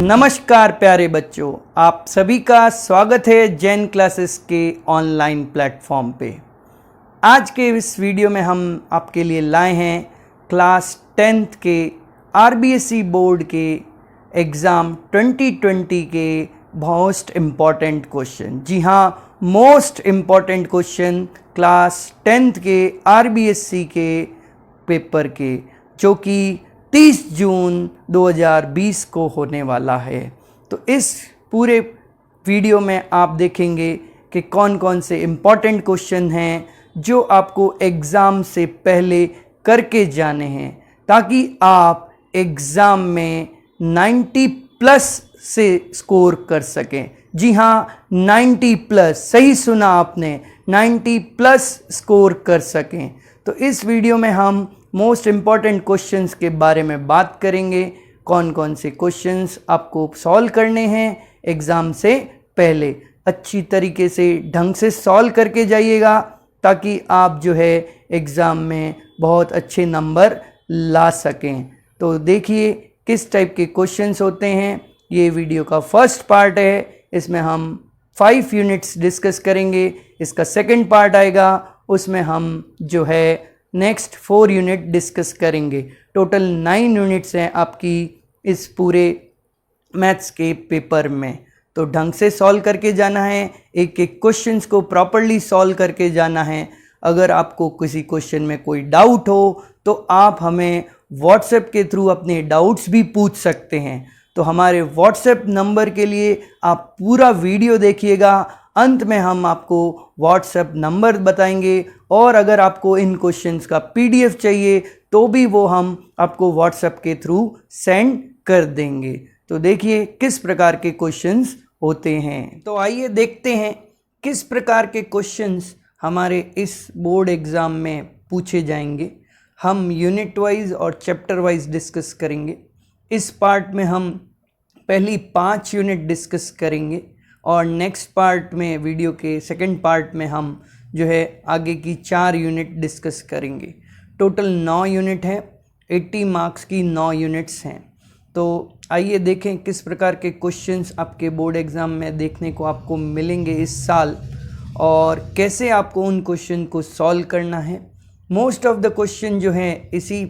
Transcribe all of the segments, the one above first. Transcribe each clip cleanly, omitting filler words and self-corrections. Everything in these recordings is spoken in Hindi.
नमस्कार प्यारे बच्चों, आप सभी का स्वागत है जैन क्लासेस के ऑनलाइन प्लेटफॉर्म पे। आज के इस वीडियो में हम आपके लिए लाए हैं क्लास 10th के आरबीएसई बोर्ड के एग्ज़ाम 2020 के मोस्ट इम्पॉर्टेंट क्वेश्चन। जी हाँ, most important question class 10th के आरबीएसई के पेपर के, जो कि 30 जून 2020 को होने वाला है। तो इस पूरे वीडियो में आप देखेंगे कि कौन कौन से इम्पॉर्टेंट क्वेश्चन हैं जो आपको एग्ज़ाम से पहले करके जाने हैं, ताकि आप एग्ज़ाम में 90 प्लस से स्कोर कर सकें। जी हाँ, 90 प्लस, सही सुना आपने, 90 प्लस स्कोर कर सकें। तो इस वीडियो में हम मोस्ट इम्पॉर्टेंट क्वेश्चंस के बारे में बात करेंगे। कौन कौन से क्वेश्चंस आपको सॉल्व करने हैं एग्ज़ाम से पहले, अच्छी तरीके से ढंग से सॉल्व करके जाइएगा, ताकि आप जो है एग्ज़ाम में बहुत अच्छे नंबर ला सकें। तो देखिए किस टाइप के क्वेश्चंस होते हैं। ये वीडियो का फर्स्ट पार्ट है, इसमें हम 5 यूनिट्स डिस्कस करेंगे। इसका सेकंड पार्ट आएगा, उसमें हम जो है नेक्स्ट 4 यूनिट डिस्कस करेंगे। टोटल 9 यूनिट्स हैं आपकी इस पूरे मैथ्स के पेपर में। तो ढंग से सॉल्व करके जाना है, एक एक क्वेश्चंस को प्रॉपरली सॉल्व करके जाना है। अगर आपको किसी क्वेश्चन में कोई डाउट हो तो आप हमें व्हाट्सएप के थ्रू अपने डाउट्स भी पूछ सकते हैं। तो हमारे व्हाट्सएप नंबर के लिए आप पूरा वीडियो देखिएगा, अंत में हम आपको व्हाट्सएप नंबर बताएंगे, और अगर आपको इन क्वेश्चंस का पीडीएफ चाहिए तो भी वो हम आपको व्हाट्सएप के थ्रू सेंड कर देंगे। तो देखिए किस प्रकार के क्वेश्चंस होते हैं। तो आइए देखते हैं किस प्रकार के क्वेश्चंस हमारे इस बोर्ड एग्ज़ाम में पूछे जाएंगे। हम यूनिट वाइज और चैप्टर वाइज डिस्कस करेंगे। इस पार्ट में हम पहली 5 यूनिट डिस्कस करेंगे, और नेक्स्ट पार्ट में, वीडियो के सेकंड पार्ट में, हम जो है आगे की 4 यूनिट डिस्कस करेंगे। टोटल 9 यूनिट है, 80 मार्क्स की 9 यूनिट्स हैं। तो आइए देखें किस प्रकार के क्वेश्चंस आपके बोर्ड एग्ज़ाम में देखने को आपको मिलेंगे इस साल, और कैसे आपको उन क्वेश्चन को सॉल्व करना है। मोस्ट ऑफ द क्वेश्चन जो है इसी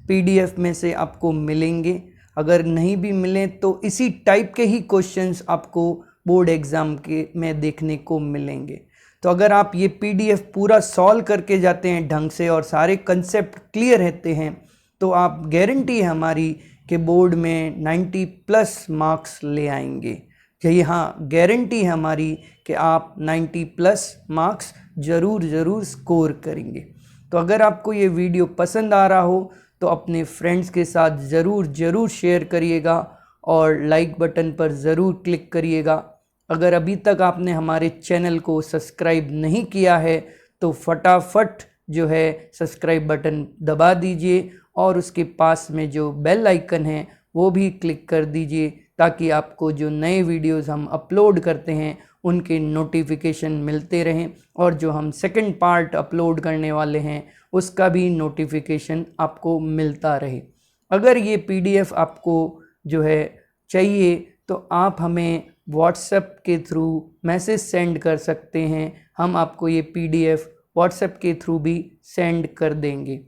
पीडीएफ में से आपको मिलेंगे। अगर नहीं भी मिले तो इसी टाइप के ही क्वेश्चंस आपको बोर्ड एग्ज़ाम के में देखने को मिलेंगे। तो अगर आप ये पीडीएफ पूरा सॉल्व करके जाते हैं ढंग से और सारे कंसेप्ट क्लियर रहते हैं, तो आप गारंटी है हमारी कि बोर्ड में 90 प्लस मार्क्स ले आएंगे। यही हाँ, गारंटी है हमारी कि आप 90 प्लस मार्क्स ज़रूर स्कोर करेंगे। तो अगर आपको ये वीडियो पसंद आ रहा हो तो अपने फ्रेंड्स के साथ ज़रूर शेयर करिएगा, और लाइक बटन पर ज़रूर क्लिक करिएगा। अगर अभी तक आपने हमारे चैनल को सब्सक्राइब नहीं किया है तो फटाफट जो है सब्सक्राइब बटन दबा दीजिए, और उसके पास में जो बेल आइकन है वो भी क्लिक कर दीजिए, ताकि आपको जो नए वीडियोस हम अपलोड करते हैं उनके नोटिफिकेशन मिलते रहें, और जो हम सेकंड पार्ट अपलोड करने वाले हैं उसका भी नोटिफिकेशन आपको मिलता रहे। अगर ये पीडीएफ आपको जो है चाहिए तो आप हमें व्हाट्सएप के थ्रू मैसेज सेंड कर सकते हैं। हम आपको ये पीडीएफ व्हाट्सएप के थ्रू भी सेंड कर देंगे।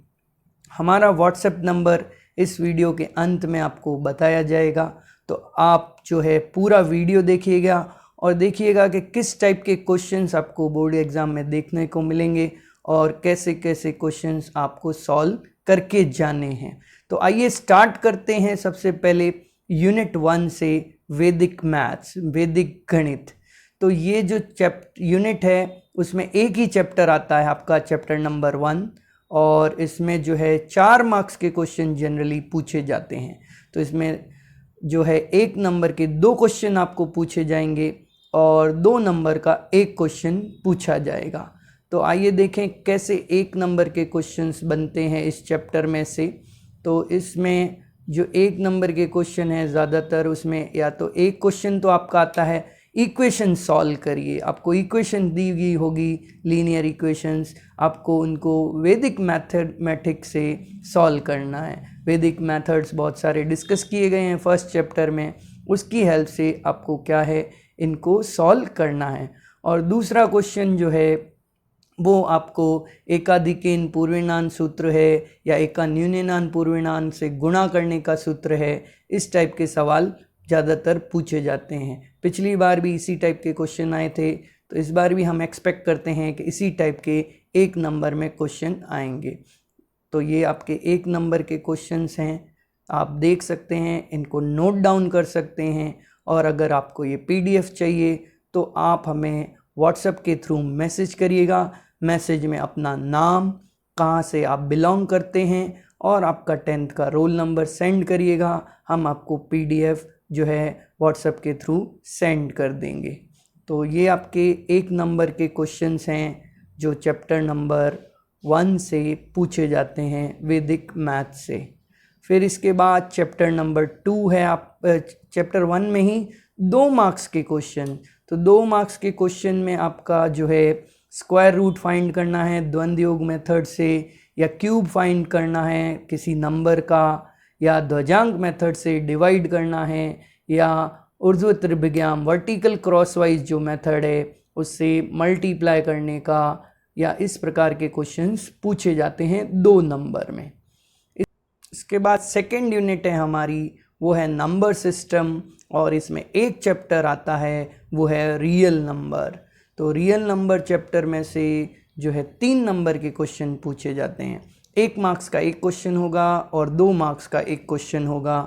हमारा व्हाट्सएप नंबर इस वीडियो के अंत में आपको बताया जाएगा। तो आप जो है पूरा वीडियो देखिएगा और देखिएगा कि किस टाइप के क्वेश्चंस आपको बोर्ड एग्ज़ाम में देखने को मिलेंगे, और कैसे कैसे क्वेश्चंस आपको सॉल्व करके जाने हैं। तो आइए स्टार्ट करते हैं। सबसे पहले यूनिट 1 से वैदिक मैथ्स, वैदिक गणित। तो ये जो यूनिट है उसमें एक ही चैप्टर आता है आपका, चैप्टर नंबर 1, और इसमें जो है 4 मार्क्स के क्वेश्चन जनरली पूछे जाते हैं। तो इसमें जो है 1 नंबर के 2 क्वेश्चन आपको पूछे जाएंगे, और 2 नंबर का 1 क्वेश्चन पूछा जाएगा। तो आइए देखें कैसे 1 नंबर के क्वेश्चंस बनते हैं इस चैप्टर में से। तो इसमें जो 1 नंबर के क्वेश्चन है, ज़्यादातर उसमें या तो एक क्वेश्चन तो आपका आता है इक्वेशन सॉल्व करिए। आपको इक्वेशन दी गई होगी, लीनियर इक्वेशंस, आपको उनको वैदिक मैथमेटिक्स से सॉल्व करना है। वैदिक मेथड्स बहुत सारे डिस्कस किए गए हैं फर्स्ट चैप्टर में, उसकी हेल्प से आपको क्या है, इनको सॉल्व करना है। और दूसरा क्वेश्चन जो है वो आपको एकाधिकेन पूर्वनान सूत्र है या एका न्यूननान पूर्वनान से गुणा करने का सूत्र है, इस टाइप के सवाल ज़्यादातर पूछे जाते हैं। पिछली बार भी इसी टाइप के क्वेश्चन आए थे, तो इस बार भी हम एक्सपेक्ट करते हैं कि इसी टाइप के 1 नंबर में क्वेश्चन आएंगे। तो ये आपके 1 नंबर के क्वेश्चंस हैं, आप देख सकते हैं, इनको नोट डाउन कर सकते हैं। और अगर आपको ये PDF चाहिए तो आप हमें व्हाट्सएप के थ्रू मैसेज करिएगा। मैसेज में अपना नाम, कहाँ से आप बिलोंग करते हैं और आपका 10th का रोल नंबर सेंड करिएगा। हम आपको PDF जो है व्हाट्सएप के थ्रू सेंड कर देंगे। तो ये आपके 1 नंबर के क्वेश्चंस हैं जो चैप्टर नंबर 1 से पूछे जाते हैं वैदिक मैथ से। फिर इसके बाद चैप्टर नंबर 2 है, आप चैप्टर 1 में ही 2 मार्क्स के क्वेश्चन। तो 2 मार्क्स के क्वेश्चन में आपका जो है स्क्वायर रूट फाइंड करना है द्वंद्व योग मेथड से, या क्यूब फाइंड करना है किसी नंबर का, या ध्वजांक मेथड से डिवाइड करना है, या ऊर्ध्व त्रिभुजाम वर्टिकल क्रॉसवाइज जो मेथड है उससे मल्टीप्लाई करने का, या इस प्रकार के क्वेश्चंस पूछे जाते हैं 2 नंबर में। इसके बाद सेकेंड यूनिट है हमारी, वो है नंबर सिस्टम, और इसमें एक चैप्टर आता है वो है रियल नंबर। तो रियल नंबर चैप्टर में से जो है 3 नंबर के क्वेश्चन पूछे जाते हैं। 1 मार्क्स का 1 क्वेश्चन होगा और 2 मार्क्स का 1 क्वेश्चन होगा।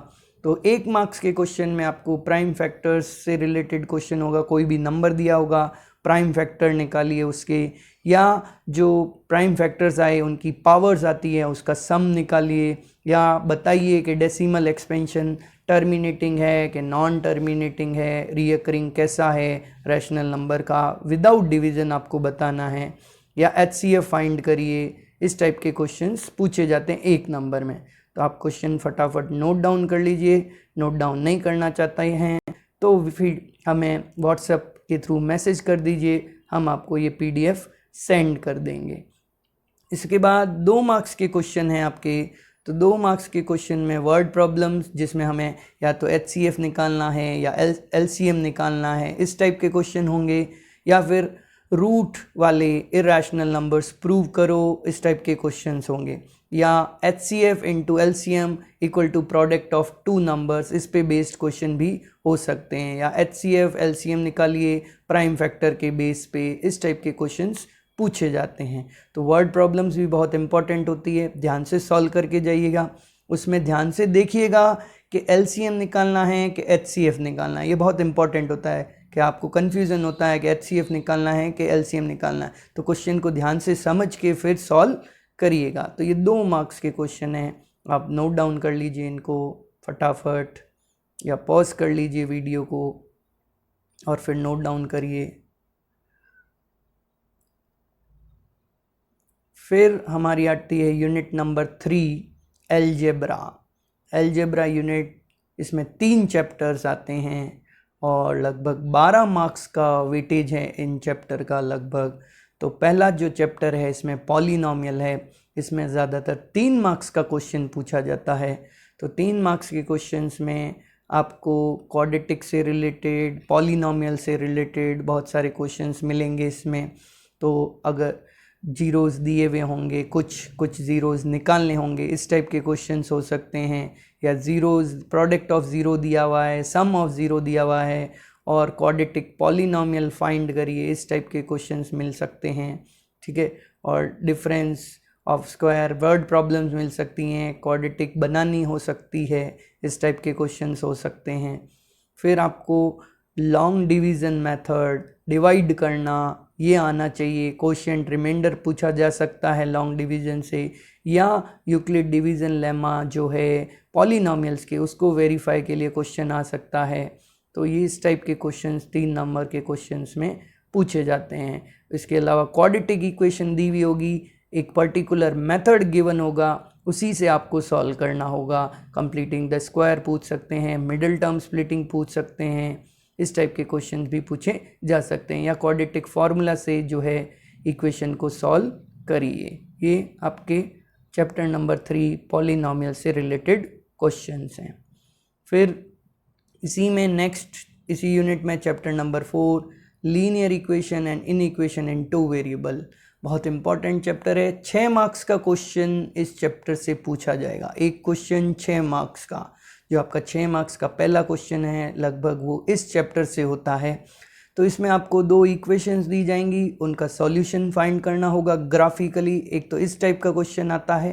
तो 1 मार्क्स के क्वेश्चन में आपको प्राइम फैक्टर्स से रिलेटेड क्वेश्चन होगा, कोई भी नंबर दिया होगा, प्राइम फैक्टर निकालिए उसके, या जो प्राइम फैक्टर्स आए उनकी पावर्स आती है उसका सम निकालिए, या बताइए कि डेसिमल एक्सपेंशन टर्मिनेटिंग है कि नॉन टर्मिनेटिंग है, रिकरिंग कैसा है रैशनल नंबर का, विदाउट डिवीज़न आपको बताना है, या HCF फाइंड करिए। इस टाइप के क्वेश्चंस पूछे जाते हैं 1 नंबर में। तो आप क्वेश्चन फटाफट नोट डाउन कर लीजिए। नोट डाउन नहीं करना चाहते हैं तो फिर हमें व्हाट्सएप के थ्रू मैसेज कर दीजिए, हम आपको ये PDF सेंड कर देंगे। इसके बाद 2 मार्क्स के क्वेश्चन हैं आपके। तो 2 मार्क्स के क्वेश्चन में वर्ड प्रॉब्लम्स, जिसमें हमें या तो HCF निकालना है या LCM निकालना है, इस टाइप के क्वेश्चन होंगे, या फिर रूट वाले इरेशनल नंबर्स प्रूव करो, इस टाइप के क्वेश्चंस होंगे, या HCF into LCM equal to product of 2 numbers, इस पे बेस्ड क्वेश्चन भी हो सकते हैं, या HCF LCM निकालिए प्राइम फैक्टर के बेस पे, इस टाइप के क्वेश्चंस पूछे जाते हैं। तो वर्ड प्रॉब्लम्स भी बहुत इंपॉर्टेंट होती है, ध्यान से सॉल्व करके जाइएगा। उसमें ध्यान से देखिएगा कि LCM निकालना है कि HCF निकालना है, ये बहुत इंपॉर्टेंट होता है कि आपको कन्फ्यूज़न होता है कि HCF निकालना है कि LCM निकालना है। तो क्वेश्चन को ध्यान से समझ के फिर सॉल्व करिएगा। तो ये 2 मार्क्स के क्वेश्चन हैं, आप नोट डाउन कर लीजिए इनको फटाफट, या पॉज कर लीजिए वीडियो को और फिर नोट डाउन करिए। फिर हमारी आती है unit number 3 algebra. Algebra unit, इसमें 3 चैप्टर्स आते हैं और लगभग 12 मार्क्स का वेटेज है इन चैप्टर का लगभग। तो पहला जो चैप्टर है इसमें पॉलिनोमियल है, इसमें ज़्यादातर 3 मार्क्स का क्वेश्चन पूछा जाता है। तो 3 मार्क्स के क्वेश्चंस में आपको क्वाड्रेटिक से रिलेटेड, पॉलिनोमियल से रिलेटेड बहुत सारे क्वेश्चंस मिलेंगे इसमें। तो अगर जीरोस दिए हुए होंगे, कुछ ज़ीरोज़ निकालने होंगे, इस टाइप के क्वेश्चंस हो सकते हैं, या ज़ीरोज़ प्रोडक्ट ऑफ ज़ीरो दिया हुआ है, सम ऑफ ज़ीरो दिया हुआ है, और क्वाड्रेटिक पॉलिनोमियल फाइंड करिए, इस टाइप के क्वेश्चंस मिल सकते हैं। ठीक है, और difference of square word problems मिल सकती हैं, क्वाड्रेटिक बनानी हो सकती है, इस टाइप के क्वेश्चंस हो सकते हैं। फिर आपको लॉन्ग डिवीज़न मेथड, डिवाइड करना, ये आना चाहिए। कोशिएंट रिमाइंडर पूछा जा सकता है लॉन्ग डिवीज़न से, या यूक्लिड डिवीज़न लेमा जो है पॉलिनोमियल्स के, उसको वेरीफाई के लिए क्वेश्चन आ सकता है। तो ये इस टाइप के क्वेश्चंस 3 नंबर के क्वेश्चंस में पूछे जाते हैं। इसके अलावा क्वाड्रेटिक इक्वेशन दी हुई होगी, एक पर्टिकुलर मेथड गिवन होगा, उसी से आपको सॉल्व करना होगा। कंप्लीटिंग द स्क्वायर पूछ सकते हैं, मिडिल टर्म स्प्लिटिंग पूछ सकते हैं, इस टाइप के क्वेश्चन भी पूछे जा सकते हैं, या क्वाड्रेटिक फार्मूला से जो है इक्वेशन को सॉल्व करिए। ये आपके चैप्टर नंबर 3 पॉलिनोमियल से रिलेटेड क्वेश्चंस हैं। फिर इसी में इसी यूनिट में chapter number 4 linear equation and inequation in 2 variable, बहुत इंपॉर्टेंट चैप्टर है। 6 मार्क्स का क्वेश्चन इस चैप्टर से पूछा जाएगा। एक क्वेश्चन 6 मार्क्स का, जो आपका 6 मार्क्स का पहला क्वेश्चन है लगभग वो इस चैप्टर से होता है। तो इसमें आपको 2 इक्वेशंस दी जाएंगी, उनका सॉल्यूशन फाइंड करना होगा ग्राफिकली। एक तो इस टाइप का क्वेश्चन आता है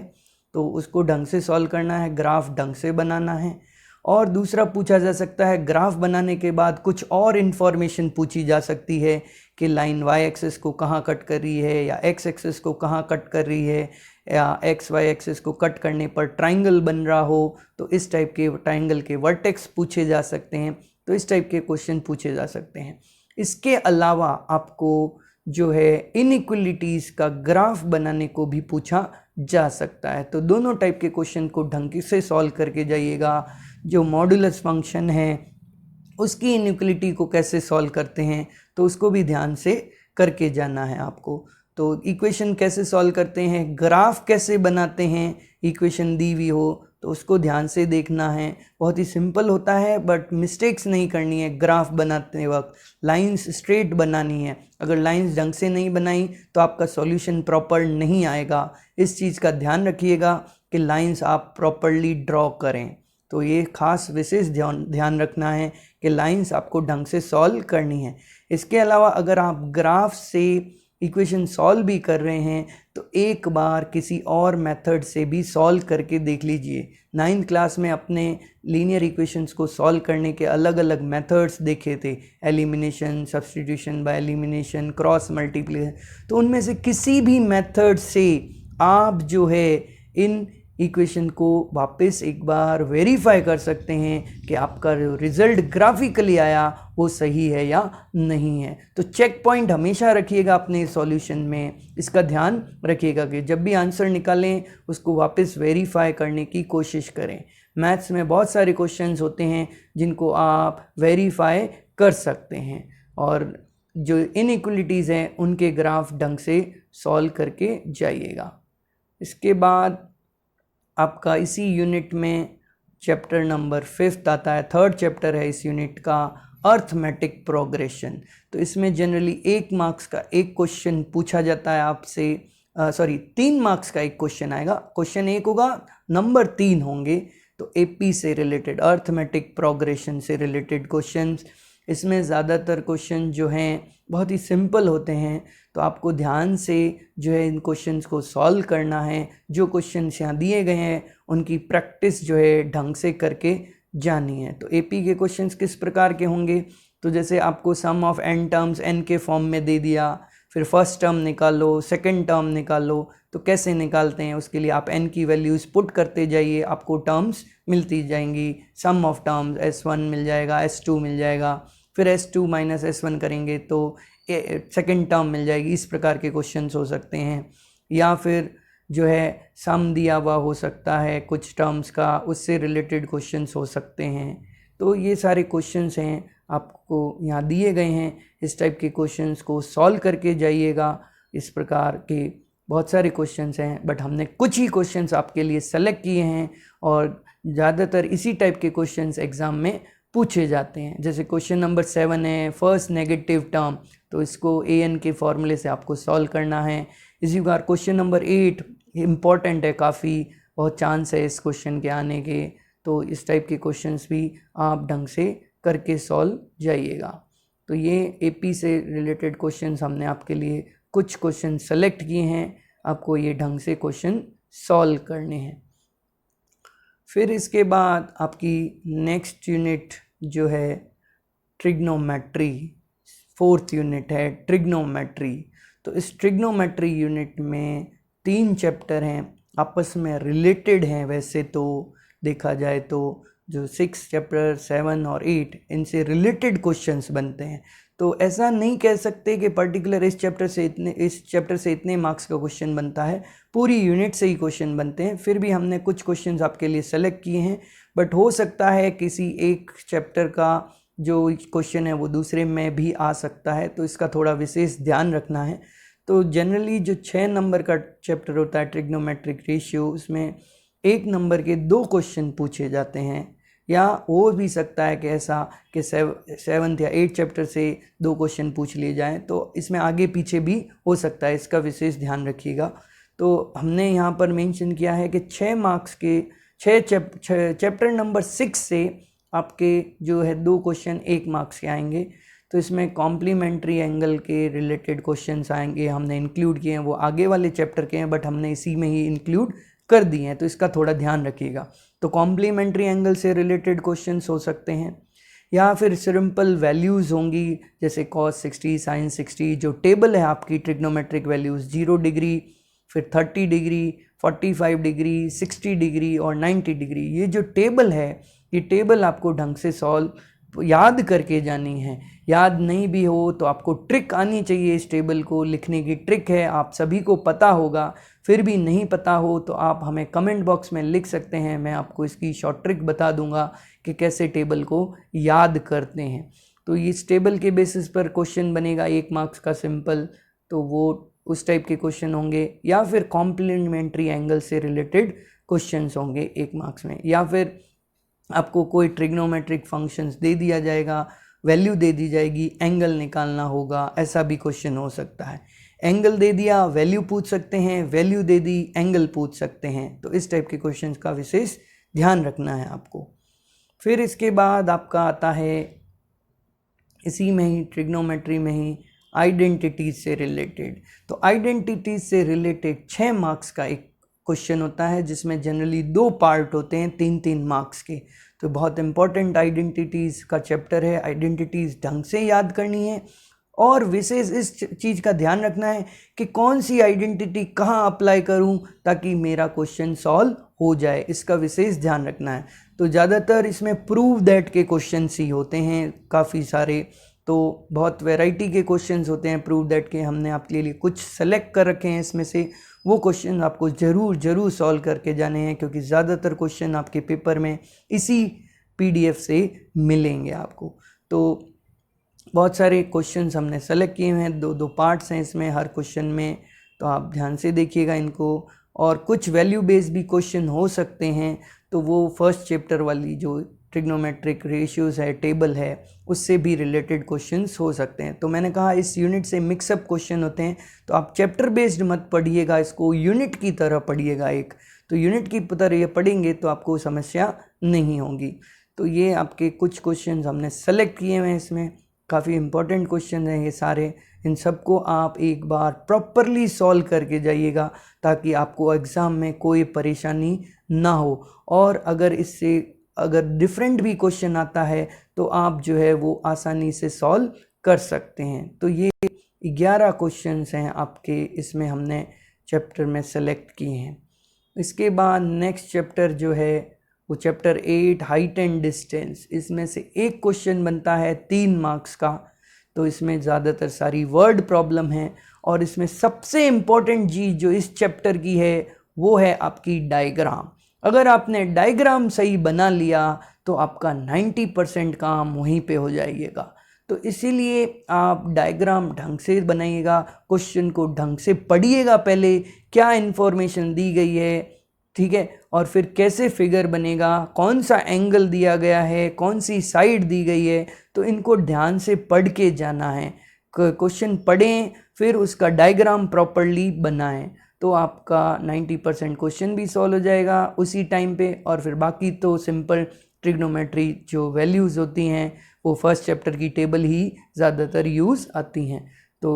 तो उसको ढंग से सॉल्व करना है, ग्राफ ढंग से बनाना है। और दूसरा पूछा जा सकता है, ग्राफ बनाने के बाद कुछ और इन्फॉर्मेशन पूछी जा सकती है कि लाइन वाई एक्सिस को कहाँ कट कर रही है या एक्स एक्सिस को कहाँ कट कर रही है, या एक्स वाई एक्सिस को कट करने पर ट्राइंगल बन रहा हो तो इस टाइप के ट्राइंगल के वर्टेक्स पूछे जा सकते हैं। तो इस टाइप के क्वेश्चन पूछे जा सकते हैं। इसके अलावा आपको जो है इनइक्वलिटीज़ का ग्राफ बनाने को भी पूछा जा सकता है। तो दोनों टाइप के क्वेश्चन को ढंग से सॉल्व करके जाइएगा। जो मॉड्यूलस फंक्शन है उसकी इनइक्वलिटी को कैसे सॉल्व करते हैं तो उसको भी ध्यान से करके जाना है आपको। तो इक्वेशन कैसे सॉल्व करते हैं, ग्राफ कैसे बनाते हैं, इक्वेशन दी हुई हो तो उसको ध्यान से देखना है। बहुत ही सिंपल होता है बट मिस्टेक्स नहीं करनी है। ग्राफ बनाते वक्त लाइंस स्ट्रेट बनानी है, अगर लाइंस ढंग से नहीं बनाई तो आपका सॉल्यूशन प्रॉपर नहीं आएगा। इस चीज़ का ध्यान रखिएगा कि लाइंस आप प्रॉपरली ड्रॉ करें। तो ये खास विशेष ध्यान रखना है कि लाइंस आपको ढंग से सॉल्व करनी है। इसके अलावा अगर आप ग्राफ से इक्वेशन सॉल्व भी कर रहे हैं तो एक बार किसी और मेथड से भी सॉल्व करके देख लीजिए। 9th क्लास में अपने लीनियर इक्वेशंस को सॉल्व करने के अलग अलग मेथड्स देखे थे, elimination, substitution by elimination, cross multiplication. तो उनमें से किसी भी मेथड से आप जो है इन इक्वेशन को वापस एक बार वेरीफाई कर सकते हैं कि आपका रिजल्ट ग्राफिकली आया वो सही है या नहीं है। तो चेक पॉइंट हमेशा रखिएगा अपने सॉल्यूशन में। इसका ध्यान रखिएगा कि जब भी आंसर निकालें उसको वापस वेरीफाई करने की कोशिश करें। मैथ्स में बहुत सारे क्वेश्चंस होते हैं जिनको आप वेरीफाई कर सकते हैं, और जो इनइक्वलिटीज़ हैं उनके ग्राफ ढंग से सॉल्व करके जाइएगा। इसके बाद आपका इसी यूनिट में चैप्टर नंबर 5 आता है, 3rd चैप्टर है इस यूनिट का, अर्थमेटिक प्रोग्रेशन। तो इसमें जनरली 1 मार्क्स का एक क्वेश्चन पूछा जाता है आपसे, 3 मार्क्स का एक क्वेश्चन आएगा। क्वेश्चन 1 होगा, नंबर 3 होंगे। तो एपी से रिलेटेड, अर्थमेटिक प्रोग्रेशन से रिलेटेड क्वेश्चंस। इसमें ज़्यादातर क्वेश्चन जो हैं बहुत ही सिंपल होते हैं, तो आपको ध्यान से जो है इन क्वेश्चंस को सॉल्व करना है। जो क्वेश्चंस यहाँ दिए गए हैं उनकी प्रैक्टिस जो है ढंग से करके जानी है। तो एपी के क्वेश्चंस किस प्रकार के होंगे, तो जैसे आपको सम ऑफ n टर्म्स n के फॉर्म में दे दिया, फिर फर्स्ट टर्म निकालो, सेकंड टर्म निकालो। तो कैसे निकालते हैं, उसके लिए आप n की वैल्यूज़ पुट करते जाइए, आपको टर्म्स मिलती जाएंगी। सम ऑफ टर्म्स s1 मिल जाएगा, s2 मिल जाएगा, फिर s2 माइनस s1 करेंगे तो सेकंड टर्म मिल जाएगी। इस प्रकार के क्वेश्चंस हो सकते हैं। या फिर जो है सम दिया हुआ हो सकता है कुछ टर्म्स का, उससे रिलेटेड क्वेश्चंस हो सकते हैं। तो ये सारे क्वेश्चंस हैं आपको यहाँ दिए गए हैं। इस टाइप के क्वेश्चंस को सॉल्व करके जाइएगा। इस प्रकार के बहुत सारे क्वेश्चंस हैं बट हमने कुछ ही क्वेश्चंस आपके लिए सेलेक्ट किए हैं, और ज़्यादातर इसी टाइप के क्वेश्चंस एग्ज़ाम में पूछे जाते हैं। जैसे क्वेश्चन नंबर 7 है, फर्स्ट नेगेटिव टर्म, तो इसको an के फॉर्मूले से आपको सॉल्व करना है। इसी प्रकार क्वेश्चन नंबर 8 इम्पॉर्टेंट है, काफ़ी बहुत चांस है इस क्वेश्चन के आने के। तो इस टाइप के क्वेश्चंस भी आप ढंग से करके सॉल्व जाइएगा। तो ये एपी से रिलेटेड क्वेश्चंस हमने आपके लिए कुछ क्वेश्चन सेलेक्ट किए हैं, आपको ये ढंग से क्वेश्चन सॉल्व करने हैं। फिर इसके बाद आपकी नेक्स्ट यूनिट जो है ट्रिग्नोमेट्री, 4th यूनिट है ट्रिग्नोमेट्री। तो इस ट्रिग्नोमेट्री यूनिट में 3 चैप्टर हैं, आपस में रिलेटेड हैं। वैसे तो देखा जाए तो जो 6 चैप्टर 7 और 8 इनसे रिलेटेड क्वेश्चंस बनते हैं। तो ऐसा नहीं कह सकते कि पर्टिकुलर इस चैप्टर से इतने मार्क्स का क्वेश्चन बनता है, पूरी यूनिट से ही क्वेश्चन बनते हैं। फिर भी हमने कुछ क्वेश्चंस आपके लिए सेलेक्ट किए हैं, बट हो सकता है किसी एक चैप्टर का जो क्वेश्चन है वो दूसरे में भी आ सकता है, तो इसका थोड़ा विशेष ध्यान रखना है। तो जनरली जो 6 नंबर का चैप्टर होता है ट्रिग्नोमेट्रिक रेशियो, उसमें 1 नंबर के 2 क्वेश्चन पूछे जाते हैं। या हो भी सकता है कि ऐसा कि 7th या 8th चैप्टर से 2 क्वेश्चन पूछ लिए जाएं, तो इसमें आगे पीछे भी हो सकता है, इसका विशेष ध्यान रखिएगा। तो हमने यहाँ पर मेंशन किया है कि 6 मार्क्स के चैप्टर नंबर 6 से आपके जो है 2 क्वेश्चन 1 मार्क्स के आएंगे। तो इसमें कॉम्प्लीमेंट्री एंगल के रिलेटेड क्वेश्चंस आएंगे, हमने इंक्लूड किए हैं, वो आगे वाले चैप्टर के हैं बट हमने इसी में ही इंक्लूड कर दिए हैं, तो इसका थोड़ा ध्यान रखिएगा। तो कॉम्प्लीमेंट्री एंगल से रिलेटेड क्वेश्चंस हो सकते हैं, या फिर सिंपल वैल्यूज़ होंगी जैसे cos 60 sin 60, जो टेबल है आपकी ट्रिग्नोमेट्रिक वैल्यूज़ 0 डिग्री, फिर 30 डिग्री, 45 डिग्री, 60 डिग्री और 90 डिग्री, ये जो टेबल है ये टेबल आपको ढंग से सॉल्व याद करके जानी है। याद नहीं भी हो तो आपको ट्रिक आनी चाहिए, इस टेबल को लिखने की ट्रिक है, आप सभी को पता होगा। फिर भी नहीं पता हो तो आप हमें कमेंट बॉक्स में लिख सकते हैं, मैं आपको इसकी शॉर्ट ट्रिक बता दूंगा कि कैसे टेबल को याद करते हैं। तो इस टेबल के बेसिस पर क्वेश्चन बनेगा 1 मार्क्स का सिंपल, तो वो उस टाइप के क्वेश्चन होंगे, या फिर कॉम्प्लीमेंट्री एंगल से रिलेटेड क्वेश्चंस होंगे 1 मार्क्स में, या फिर आपको कोई ट्रिग्नोमेट्रिक फंक्शंस दे दिया जाएगा, वैल्यू दे दी जाएगी, एंगल निकालना होगा, ऐसा भी क्वेश्चन हो सकता है। एंगल दे दिया, वैल्यू पूछ सकते हैं, वैल्यू दे दी, एंगल पूछ सकते हैं। तो इस टाइप के क्वेश्चंस का विशेष ध्यान रखना है आपको। फिर इसके बाद आपका आता है इसी में ही ट्रिग्नोमेट्री में ही आइडेंटिटीज से रिलेटेड। तो आइडेंटिटीज से रिलेटेड 6 मार्क्स का एक क्वेश्चन होता है, जिसमें जनरली 2 पार्ट होते हैं 3-3 मार्क्स के। तो बहुत इंपॉर्टेंट आइडेंटिटीज़ का चैप्टर है, आइडेंटिटीज़ ढंग से याद करनी है, और विशेष इस चीज़ का ध्यान रखना है कि कौन सी आइडेंटिटी कहाँ अप्लाई करूँ ताकि मेरा क्वेश्चन सॉल्व हो जाए, इसका विशेष ध्यान रखना है। तो ज़्यादातर इसमें प्रूव दैट के क्वेश्चंस ही होते हैं काफ़ी सारे, तो बहुत वैरायटी के क्वेश्चंस होते हैं प्रूव दैट के। हमने आपके लिए कुछ सेलेक्ट कर रखे हैं, इसमें से वो क्वेश्चन आपको ज़रूर सॉल्व करके जाने हैं, क्योंकि ज़्यादातर क्वेश्चन आपके पेपर में इसी PDF से मिलेंगे आपको। तो बहुत सारे क्वेश्चंस हमने सेलेक्ट किए हैं, 2 पार्ट्स हैं इसमें हर क्वेश्चन में, तो आप ध्यान से देखिएगा इनको। और कुछ वैल्यू बेस्ड भी क्वेश्चन हो सकते हैं, तो वो फर्स्ट चैप्टर वाली जो ट्रिग्नोमेट्रिक रेशियोज़ है, टेबल है, उससे भी रिलेटेड क्वेश्चंस हो सकते हैं। तो मैंने कहा इस यूनिट से मिक्सअप क्वेश्चन होते हैं, तो आप चैप्टर बेस्ड मत पढ़िएगा, इसको यूनिट की तरह पढ़िएगा एक। तो यूनिट की तरह ये पढ़ेंगे तो आपको समस्या नहीं होगी। तो ये आपके कुछ क्वेश्चंस हमने सेलेक्ट किए हैं, इसमें काफ़ी इंपॉर्टेंट क्वेश्चन हैं ये सारे। इन सबको आप एक बार प्रॉपरली सॉल्व करके जाइएगा ताकि आपको एग्ज़ाम में कोई परेशानी ना हो। और अगर डिफरेंट भी क्वेश्चन आता है तो आप जो है वो आसानी से सॉल्व कर सकते हैं। तो ये 11 क्वेश्चंस हैं आपके, इसमें हमने चैप्टर में सेलेक्ट किए हैं। इसके बाद नेक्स्ट चैप्टर जो है वो चैप्टर 8 हाइट एंड डिस्टेंस। इसमें से एक क्वेश्चन बनता है 3 मार्क्स का, तो इसमें ज़्यादातर सारी वर्ड प्रॉब्लम है। और इसमें सबसे इम्पॉर्टेंट चीज़ जो इस चैप्टर की है वो है आपकी डायग्राम। अगर आपने डायग्राम सही बना लिया तो आपका 90% काम वहीं पे हो जाइएगा। तो इसीलिए आप डायग्राम ढंग से बनाइएगा, क्वेश्चन को ढंग से पढ़िएगा, पहले क्या इन्फॉर्मेशन दी गई है, ठीक है, और फिर कैसे फिगर बनेगा, कौन सा एंगल दिया गया है, कौन सी साइड दी गई है, तो इनको ध्यान से पढ़ के जाना है। क्वेश्चन पढ़ें फिर उसका डायग्राम प्रॉपरली बनाएं, तो आपका 90% क्वेश्चन भी सॉल्व हो जाएगा उसी टाइम पे। और फिर बाकी तो सिंपल ट्रिग्नोमेट्री जो वैल्यूज़ होती हैं वो फर्स्ट चैप्टर की टेबल ही ज़्यादातर यूज़ आती हैं। तो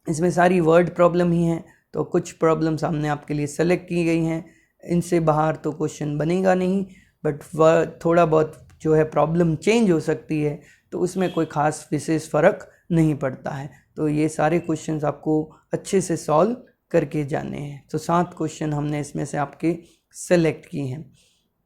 इसमें सारी वर्ड प्रॉब्लम ही हैं, तो कुछ प्रॉब्लम्स हमने आपके लिए सेलेक्ट की गई हैं, इनसे बाहर तो क्वेश्चन बनेगा नहीं, बट थोड़ा बहुत जो है प्रॉब्लम चेंज हो सकती है, तो उसमें कोई ख़ास विशेष फ़र्क नहीं पड़ता है। तो ये सारे क्वेश्चंस आपको अच्छे से सॉल्व करके जाने हैं। तो 7 क्वेश्चन हमने इसमें से आपके सेलेक्ट किए हैं।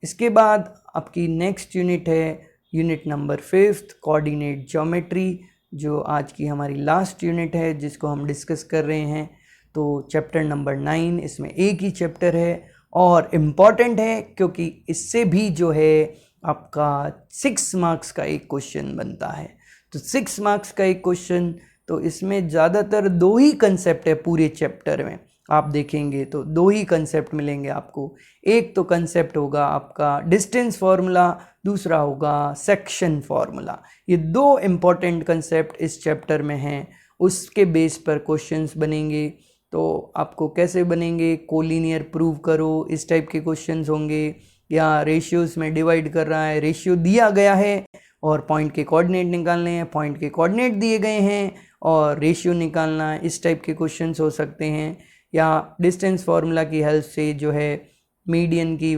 इसके बाद आपकी नेक्स्ट यूनिट है यूनिट नंबर 5 कोऑर्डिनेट ज्योमेट्री, जो आज की हमारी लास्ट यूनिट है जिसको हम डिस्कस कर रहे हैं। तो चैप्टर नंबर 9, इसमें एक ही चैप्टर है और इम्पॉर्टेंट है क्योंकि इससे भी जो है आपका 6 मार्क्स का एक क्वेश्चन बनता है। तो 6 मार्क्स का एक क्वेश्चन, तो इसमें ज़्यादातर 2 ही कंसेप्ट है पूरे चैप्टर में। आप देखेंगे तो दो ही कंसेप्ट मिलेंगे आपको। एक तो कंसेप्ट होगा आपका डिस्टेंस फार्मूला, दूसरा होगा सेक्शन फार्मूला। ये दो इम्पॉर्टेंट कंसेप्ट इस चैप्टर में हैं, उसके बेस पर क्वेश्चंस बनेंगे। तो आपको कैसे बनेंगे, कोलिनियर प्रूव करो, इस टाइप के क्वेश्चंस होंगे, या रेशियोज में डिवाइड कर रहा है, रेशियो दिया गया है और पॉइंट के कोऑर्डिनेट निकालने हैं, पॉइंट के कोऑर्डिनेट दिए गए हैं और रेशियो निकालना है, इस टाइप के क्वेश्चंस हो सकते हैं। या डिस्टेंस फार्मूला की हेल्प से जो है मीडियन की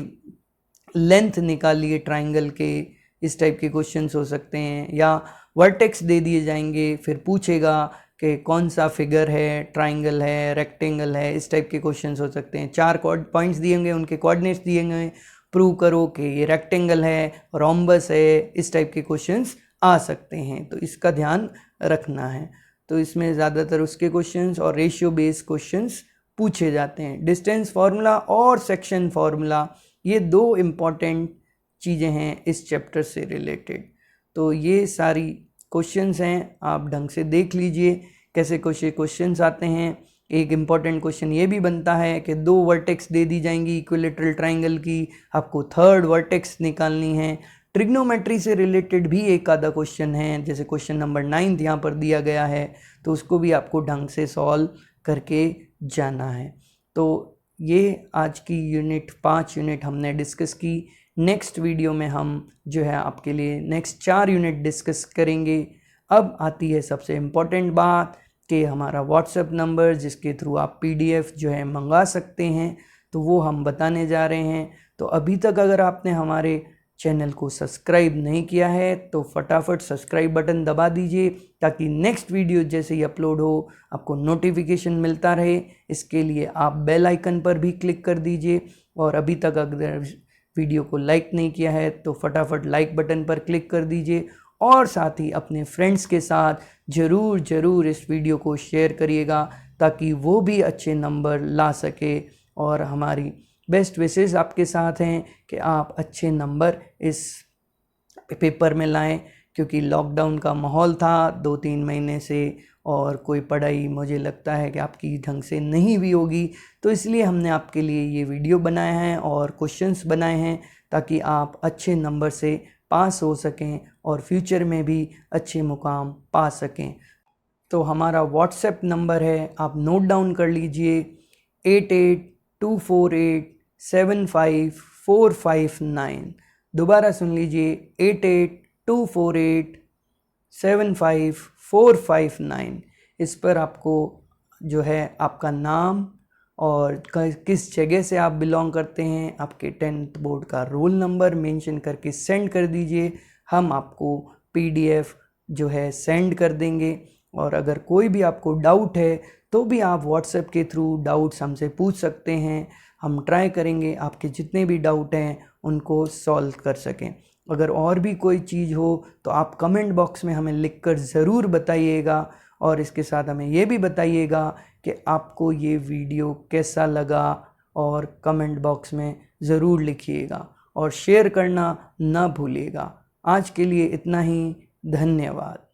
लेंथ निकालिए ट्राइंगल के, इस टाइप के क्वेश्चंस हो सकते हैं। या वर्टेक्स दे दिए जाएंगे, फिर पूछेगा कि कौन सा फिगर है, ट्राइंगल है, रेक्टेंगल है, इस टाइप के क्वेश्चंस हो सकते हैं। 4 पॉइंट्स दिए होंगे, उनके कोऑर्डिनेट्स दिए होंगे, प्रूव करो कि ये रेक्टेंगल है, रोम्बस है, इस टाइप के क्वेश्चंस आ सकते हैं। तो इसका ध्यान रखना है। तो इसमें ज़्यादातर उसके क्वेश्चंस और रेशियो बेस्ड क्वेश्चंस पूछे जाते हैं। डिस्टेंस फार्मूला और सेक्शन फार्मूला, ये दो इम्पॉर्टेंट चीज़ें हैं इस चैप्टर से रिलेटेड। तो ये सारी क्वेश्चंस हैं, आप ढंग से देख लीजिए कैसे क्वेश्चंस आते हैं। एक इम्पॉर्टेंट क्वेश्चन ये भी बनता है कि 2 वर्टेक्स दे दी जाएंगी इक्विलेटरल ट्राइंगल की, आपको थर्ड वर्टेक्स निकालनी है। ट्रिग्नोमेट्री से रिलेटेड भी एक आधा क्वेश्चन है, जैसे क्वेश्चन नंबर 9 यहाँ पर दिया गया है, तो उसको भी आपको ढंग से सॉल्व करके जाना है। तो ये आज की यूनिट 5 यूनिट हमने डिस्कस की। नेक्स्ट वीडियो में हम जो है आपके लिए नेक्स्ट 4 यूनिट डिस्कस करेंगे। अब आती है सबसे इम्पॉर्टेंट बात कि हमारा व्हाट्सएप नंबर जिसके थ्रू आप PDF जो है मंगा सकते हैं, तो वो हम बताने जा रहे हैं। तो अभी तक अगर आपने हमारे चैनल को सब्सक्राइब नहीं किया है तो फटाफट सब्सक्राइब बटन दबा दीजिए, ताकि नेक्स्ट वीडियो जैसे ही अपलोड हो आपको नोटिफिकेशन मिलता रहे। इसके लिए आप बेल आइकन पर भी क्लिक कर दीजिए, और अभी तक अगर वीडियो को लाइक नहीं किया है तो फटाफट लाइक बटन पर क्लिक कर दीजिए, और साथ ही अपने फ्रेंड्स के साथ ज़रूर इस वीडियो को शेयर करिएगा, ताकि वो भी अच्छे नंबर ला सके। और हमारी बेस्ट विशेस आपके साथ हैं कि आप अच्छे नंबर इस पेपर में लाएं, क्योंकि लॉकडाउन का माहौल था 2-3 महीने से, और कोई पढ़ाई मुझे लगता है कि आपकी ढंग से नहीं भी होगी। तो इसलिए हमने आपके लिए ये वीडियो बनाए हैं और क्वेश्चंस बनाए हैं, ताकि आप अच्छे नंबर से पास हो सकें और फ्यूचर में भी अच्छे मुकाम पा सकें। तो हमारा व्हाट्सएप नंबर है, आप नोट डाउन कर लीजिए, 8824875459। दोबारा सुन लीजिए, 8824875459। इस पर आपको जो है आपका नाम और किस जगह से आप बिलोंग करते हैं, आपके 10th बोर्ड का रोल नंबर मेंशन करके सेंड कर दीजिए। हम आपको PDF जो है सेंड कर देंगे। और अगर कोई भी आपको डाउट है तो भी आप व्हाट्सएप के थ्रू डाउट्स हमसे पूछ सकते हैं। हम ट्राई करेंगे आपके जितने भी डाउट हैं उनको सॉल्व कर सकें। अगर और भी कोई चीज़ हो तो आप कमेंट बॉक्स में हमें लिखकर ज़रूर बताइएगा, और इसके साथ हमें ये भी बताइएगा कि आपको ये वीडियो कैसा लगा, और कमेंट बॉक्स में ज़रूर लिखिएगा और शेयर करना ना भूलिएगा। आज के लिए इतना ही, धन्यवाद।